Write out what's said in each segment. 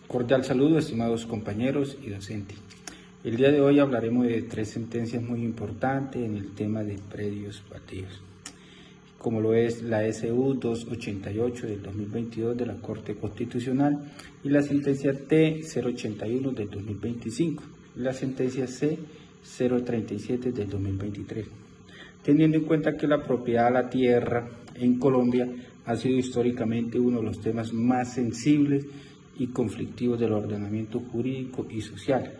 Cordial saludo, estimados compañeros y docentes. El día de hoy hablaremos de tres sentencias muy importantes en el tema de predios baldíos, como lo es la SU 288 del 2022 de la Corte Constitucional y la sentencia T 081 del 2025 y la sentencia C 037 del 2023. Teniendo en cuenta que la propiedad a la tierra en Colombia ha sido históricamente uno de los temas más sensibles y conflictivos del ordenamiento jurídico y social.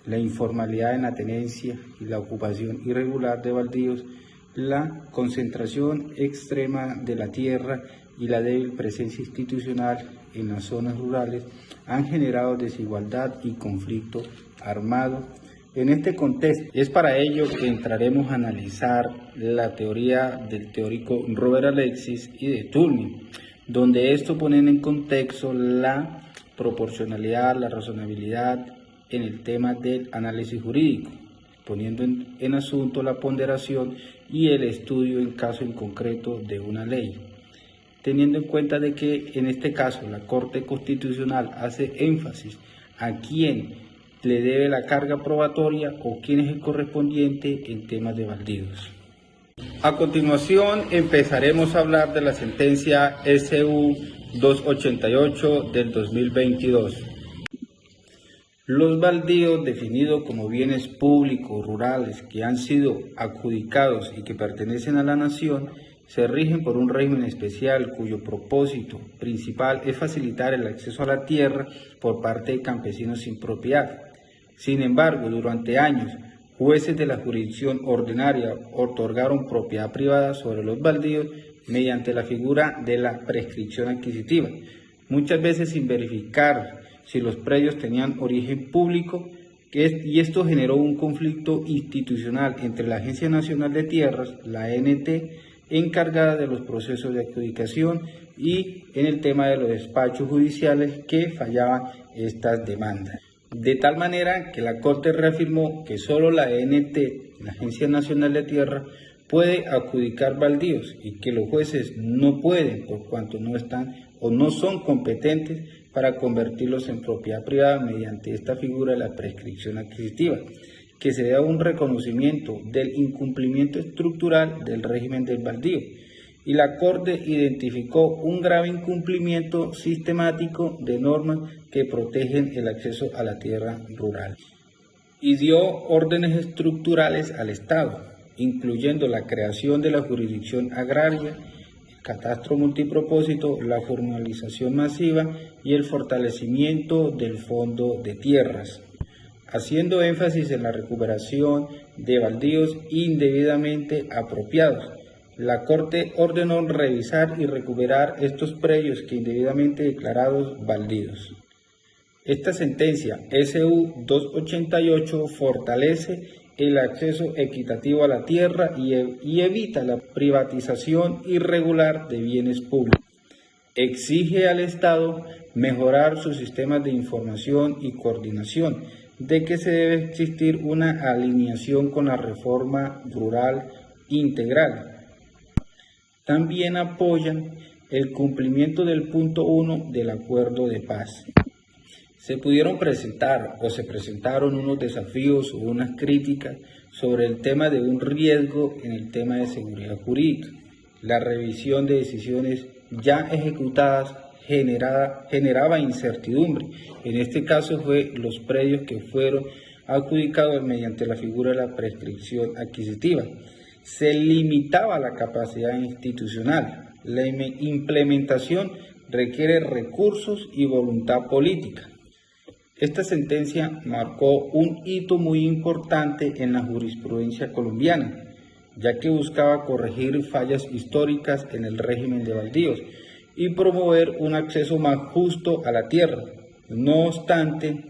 La informalidad en la tenencia y la ocupación irregular de baldíos, la concentración extrema de la tierra y la débil presencia institucional en las zonas rurales han generado desigualdad y conflicto armado. En este contexto, es para ello que entraremos a analizar la teoría del teórico Robert Alexis y de Toulmin, donde esto ponen en contexto la proporcionalidad, la razonabilidad en el tema del análisis jurídico, poniendo en asunto la ponderación y el estudio en caso en concreto de una ley, teniendo en cuenta de que en este caso la Corte Constitucional hace énfasis a quién le debe la carga probatoria o quién es el correspondiente en temas de baldíos. A continuación empezaremos a hablar de la sentencia SU 288 del 2022. Los baldíos, definidos como bienes públicos rurales que han sido adjudicados y que pertenecen a la nación, se rigen por un régimen especial cuyo propósito principal es facilitar el acceso a la tierra por parte de campesinos sin propiedad. Sin embargo, durante años, jueces de la jurisdicción ordinaria otorgaron propiedad privada sobre los baldíos mediante la figura de la prescripción adquisitiva, muchas veces sin verificar si los predios tenían origen público, y esto generó un conflicto institucional entre la Agencia Nacional de Tierras, la ANT, encargada de los procesos de adjudicación, y en el tema de los despachos judiciales que fallaban estas demandas. De tal manera que la Corte reafirmó que solo la ANT, la Agencia Nacional de Tierra, puede adjudicar baldíos y que los jueces no pueden, por cuanto no están o no son competentes para convertirlos en propiedad privada mediante esta figura de la prescripción adquisitiva, que se da un reconocimiento del incumplimiento estructural del régimen del baldío, y la Corte identificó un grave incumplimiento sistemático de normas que protegen el acceso a la tierra rural, y dio órdenes estructurales al Estado, incluyendo la creación de la jurisdicción agraria, el catastro multipropósito, la formalización masiva y el fortalecimiento del fondo de tierras, haciendo énfasis en la recuperación de baldíos indebidamente apropiados. La Corte ordenó revisar y recuperar estos predios que indebidamente declarados baldíos. Esta sentencia SU 288 fortalece el acceso equitativo a la tierra y evita la privatización irregular de bienes públicos. Exige al Estado mejorar sus sistemas de información y coordinación, de que se debe existir una alineación con la reforma rural integral. También apoyan el cumplimiento del punto 1 del acuerdo de paz. Se pudieron presentar o se presentaron unos desafíos o unas críticas sobre el tema de un riesgo en el tema de seguridad jurídica. La revisión de decisiones ya ejecutadas generaba incertidumbre. En este caso fue los predios que fueron adjudicados mediante la figura de la prescripción adquisitiva. Se limitaba la capacidad institucional. La implementación requiere recursos y voluntad política. Esta sentencia marcó un hito muy importante en la jurisprudencia colombiana, ya que buscaba corregir fallas históricas en el régimen de baldíos y promover un acceso más justo a la tierra. No obstante,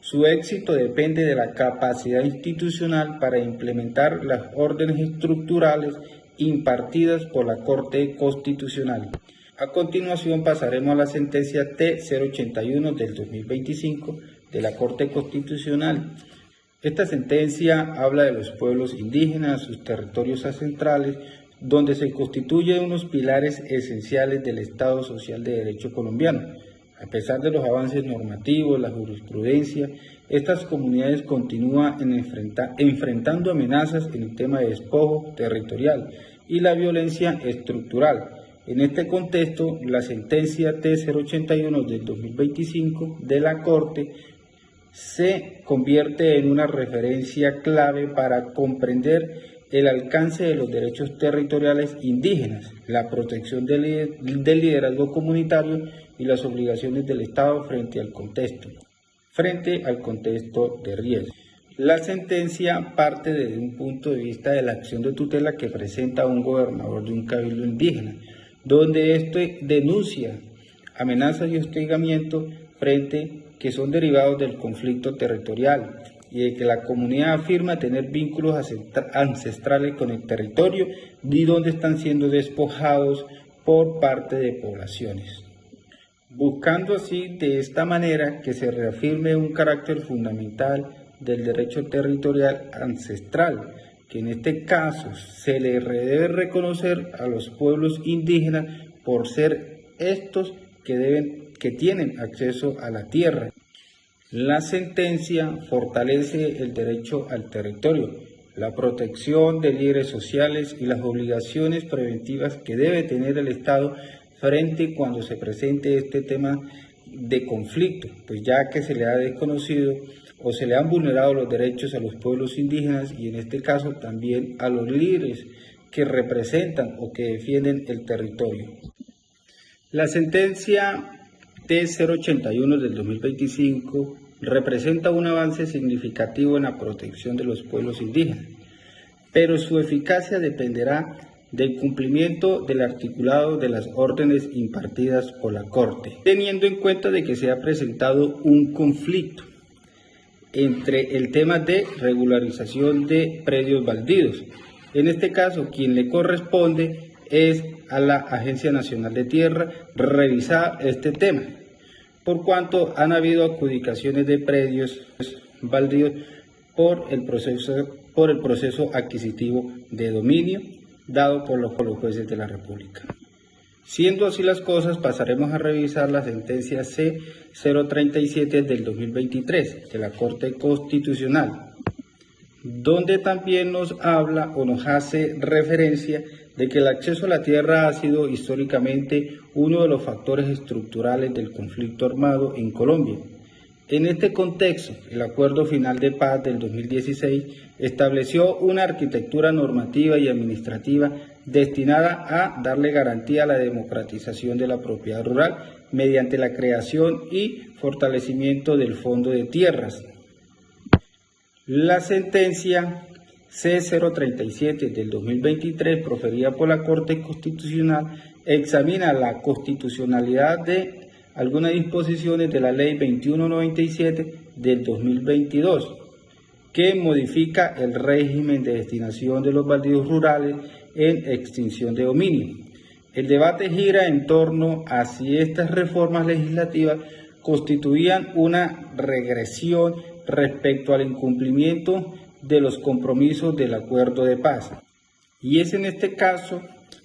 su éxito depende de la capacidad institucional para implementar las órdenes estructurales impartidas por la Corte Constitucional. A continuación pasaremos a la sentencia T 081 del 2025 de la Corte Constitucional. Esta sentencia habla de los pueblos indígenas, sus territorios ancestrales, donde se constituyen unos pilares esenciales del Estado Social de Derecho colombiano, A pesar de los avances normativos, la jurisprudencia, estas comunidades continúan enfrentando amenazas en el tema de despojo territorial y la violencia estructural. En este contexto, la sentencia T081 del 2025 de la Corte se convierte en una referencia clave para comprender el alcance de los derechos territoriales indígenas, la protección del liderazgo comunitario y las obligaciones del Estado frente al contexto de riesgo. La sentencia parte desde un punto de vista de la acción de tutela que presenta un gobernador de un cabildo indígena, donde este denuncia amenazas y hostigamiento que son derivados del conflicto territorial y de que la comunidad afirma tener vínculos ancestrales con el territorio y donde están siendo despojados por parte de poblaciones, buscando así de esta manera que se reafirme un carácter fundamental del derecho territorial ancestral, que en este caso se le debe reconocer a los pueblos indígenas por ser estos que tienen acceso a la tierra. La sentencia fortalece el derecho al territorio, la protección de líderes sociales y las obligaciones preventivas que debe tener el Estado frente cuando se presente este tema de conflicto, pues ya que se le ha desconocido o se le han vulnerado los derechos a los pueblos indígenas y en este caso también a los líderes que representan o que defienden el territorio. La sentencia T081 del 2025 representa un avance significativo en la protección de los pueblos indígenas, pero su eficacia dependerá del cumplimiento del articulado de las órdenes impartidas por la Corte, teniendo en cuenta de que se ha presentado un conflicto entre el tema de regularización de predios baldíos. En este caso, quien le corresponde es a la Agencia Nacional de Tierra revisar este tema, por cuanto han habido adjudicaciones de predios baldíos por el proceso adquisitivo de dominio dado por los jueces de la República. Siendo así las cosas, pasaremos a revisar la sentencia C037 del 2023 de la Corte Constitucional, donde también nos habla o nos hace referencia de que el acceso a la tierra ha sido históricamente uno de los factores estructurales del conflicto armado en Colombia. En este contexto, el Acuerdo Final de Paz del 2016 estableció una arquitectura normativa y administrativa destinada a darle garantía a la democratización de la propiedad rural mediante la creación y fortalecimiento del Fondo de Tierras. La sentencia C037 del 2023, proferida por la Corte Constitucional, examina la constitucionalidad de algunas disposiciones de la Ley 2197 del 2022, que modifica el régimen de destinación de los baldíos rurales en extinción de dominio. El debate gira en torno a si estas reformas legislativas constituían una regresión respecto al incumplimiento de los compromisos del Acuerdo de Paz. Y es en este caso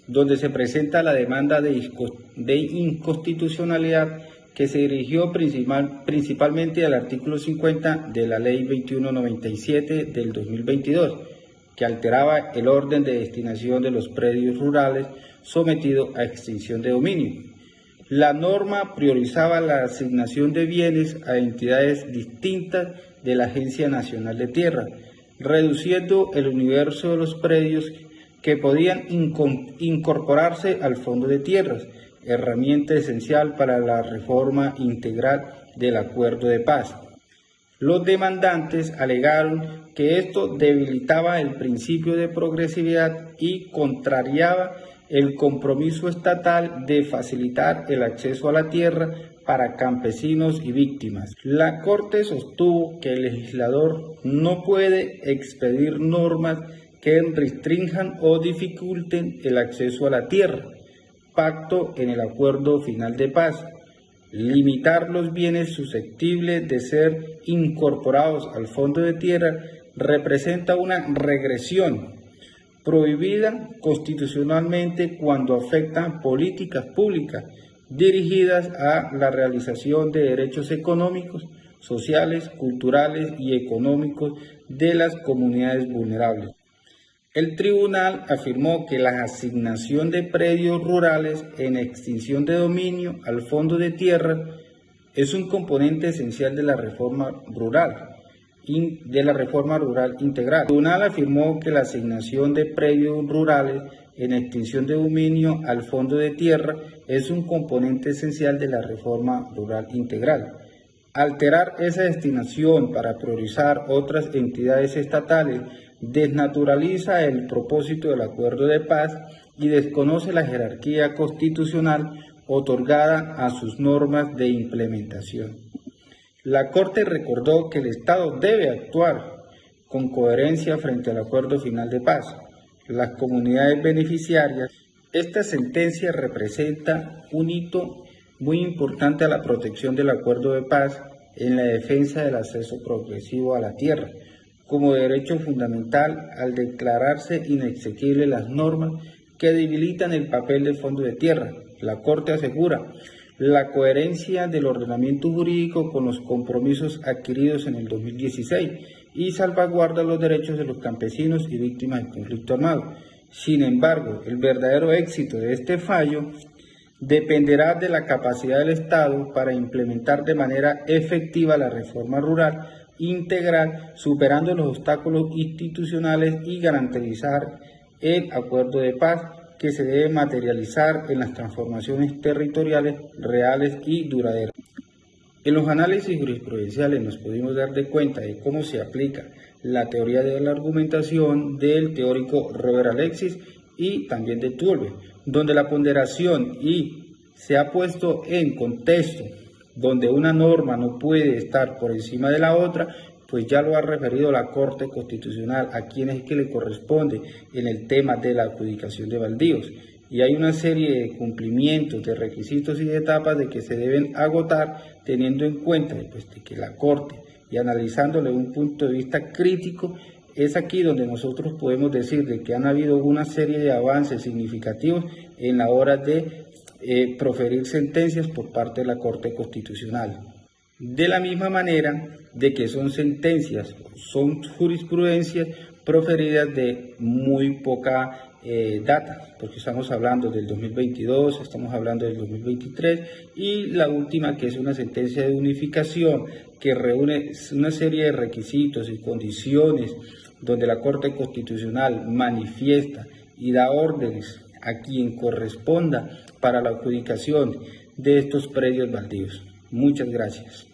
donde se presenta la demanda de inconstitucionalidad que se dirigió principalmente al artículo 50 de la Ley 2197 del 2022, que alteraba el orden de destinación de los predios rurales sometidos a extinción de dominio. La norma priorizaba la asignación de bienes a entidades distintas de la Agencia Nacional de Tierra, reduciendo el universo de los predios que podían incorporarse al Fondo de Tierras, herramienta esencial para la reforma integral del Acuerdo de Paz. Los demandantes alegaron que esto debilitaba el principio de progresividad y contrariaba el compromiso estatal de facilitar el acceso a la tierra para campesinos y víctimas. La Corte sostuvo que el legislador no puede expedir normas que restrinjan o dificulten el acceso a la tierra, pacto en el Acuerdo Final de Paz. Limitar los bienes susceptibles de ser incorporados al Fondo de Tierra representa una regresión prohibida constitucionalmente cuando afecta políticas públicas dirigidas a la realización de derechos económicos, sociales, culturales y económicos de las comunidades vulnerables. El tribunal afirmó que la asignación de predios rurales en extinción de dominio al Fondo de Tierra es un componente esencial de la reforma rural integral. El tribunal afirmó que la asignación de predios rurales en extinción de dominio al Fondo de Tierra es un componente esencial de la reforma rural integral. Alterar esa destinación para priorizar otras entidades estatales desnaturaliza el propósito del acuerdo de paz y desconoce la jerarquía constitucional otorgada a sus normas de implementación. La Corte recordó que el Estado debe actuar con coherencia frente al acuerdo final de paz. Las comunidades beneficiarias, esta sentencia representa un hito muy importante a la protección del acuerdo de paz en la defensa del acceso progresivo a la tierra, como derecho fundamental al declararse inexequibles las normas que debilitan el papel del Fondo de Tierra. La Corte asegura la coherencia del ordenamiento jurídico con los compromisos adquiridos en el 2016 y salvaguarda los derechos de los campesinos y víctimas del conflicto armado. Sin embargo, el verdadero éxito de este fallo dependerá de la capacidad del Estado para implementar de manera efectiva la reforma rural integral, superando los obstáculos institucionales y garantizar el acuerdo de paz que se debe materializar en las transformaciones territoriales reales y duraderas. En los análisis jurisprudenciales nos pudimos dar de cuenta de cómo se aplica la teoría de la argumentación del teórico Robert Alexis y también de Tolbe, donde la ponderación y se ha puesto en contexto donde una norma no puede estar por encima de la otra, pues ya lo ha referido la Corte Constitucional a quien es que le corresponde en el tema de la adjudicación de baldíos. Y hay una serie de cumplimientos, de requisitos y de etapas de que se deben agotar teniendo en cuenta pues, de que la Corte, y analizándole un punto de vista crítico, es aquí donde nosotros podemos decir de que han habido una serie de avances significativos en la hora de proferir sentencias por parte de la Corte Constitucional. De la misma manera de que son sentencias, son jurisprudencias proferidas de muy poca data, porque estamos hablando del 2022, estamos hablando del 2023 y la última que es una sentencia de unificación que reúne una serie de requisitos y condiciones donde la Corte Constitucional manifiesta y da órdenes a quien corresponda para la adjudicación de estos predios baldíos. Muchas gracias.